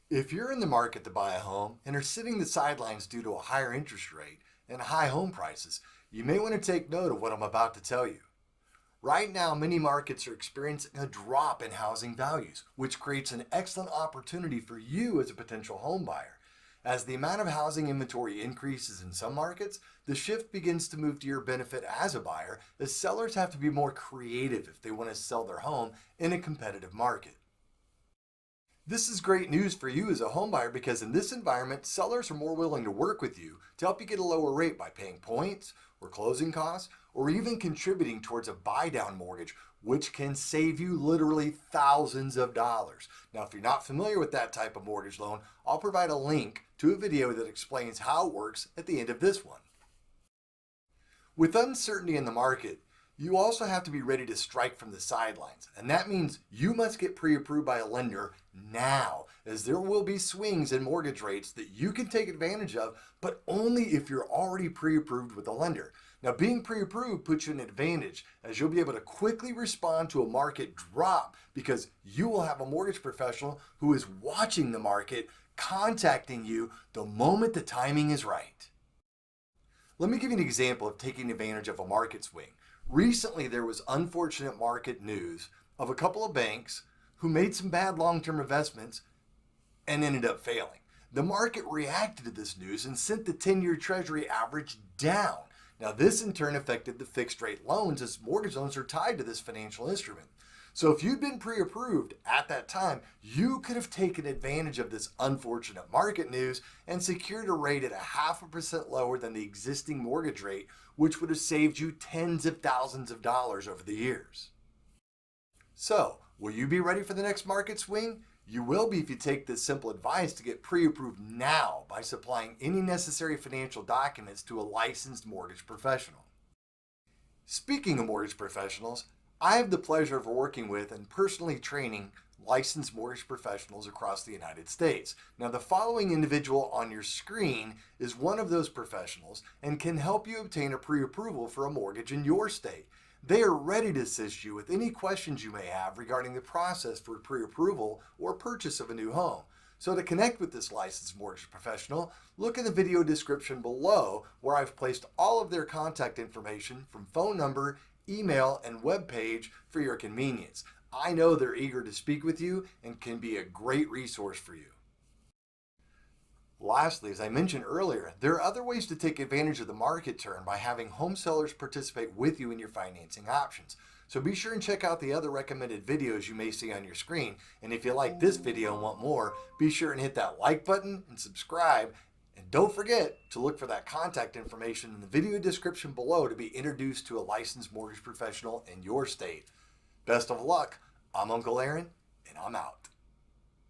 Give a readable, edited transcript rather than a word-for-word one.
If you're in the market to buy a home and are sitting the sidelines due to a higher interest rate and high home prices, you may want to take note of what I'm about to tell you. Right now, many markets are experiencing a drop in housing values, which creates an excellent opportunity for you as a potential home buyer. As the amount of housing inventory increases in some markets, the shift begins to move to your benefit as a buyer, as sellers have to be more creative if they want to sell their home in a competitive market. This is great news for you as a homebuyer because in this environment, sellers are more willing to work with you to help you get a lower rate by paying points or closing costs or even contributing towards a buy down mortgage, which can save you literally thousands of dollars. Now, if you're not familiar with that type of mortgage loan, I'll provide a link to a video that explains how it works at the end of this one. With uncertainty in the market, you also have to be ready to strike from the sidelines, and that means you must get pre-approved by a lender now, as there will be swings in mortgage rates that you can take advantage of, but only if you're already pre-approved with a lender. Now, being pre-approved puts you in an advantage, as you'll be able to quickly respond to a market drop because you will have a mortgage professional who is watching the market, contacting you the moment the timing is right. Let me give you an example of taking advantage of a market swing. Recently, there was unfortunate market news of a couple of banks who made some bad long-term investments and ended up failing. The market reacted to this news and sent the 10-year Treasury average down. Now, this in turn affected the fixed-rate loans, as mortgage loans are tied to this financial instrument. So if you'd been pre-approved at that time, you could have taken advantage of this unfortunate market news and secured a rate at 0.5% lower than the existing mortgage rate, which would have saved you tens of thousands of dollars over the years. So, will you be ready for the next market swing? You will be if you take this simple advice to get pre-approved now by supplying any necessary financial documents to a licensed mortgage professional. Speaking of mortgage professionals, I have the pleasure of working with and personally training licensed mortgage professionals across the United States. Now, the following individual on your screen is one of those professionals and can help you obtain a pre-approval for a mortgage in your state. They are ready to assist you with any questions you may have regarding the process for pre-approval or purchase of a new home. So to connect with this licensed mortgage professional, look in the video description below where I've placed all of their contact information from phone number, email, and web page for your convenience. I know they're eager to speak with you and can be a great resource for you. Lastly, as I mentioned earlier, there are other ways to take advantage of the market turn by having home sellers participate with you in your financing options. So be sure and check out the other recommended videos you may see on your screen. And if you like this video and want more, be sure and hit that like button and subscribe. And don't forget to look for that contact information in the video description below to be introduced to a licensed mortgage professional in your state. Best of luck. I'm Uncle Aaron, and I'm out.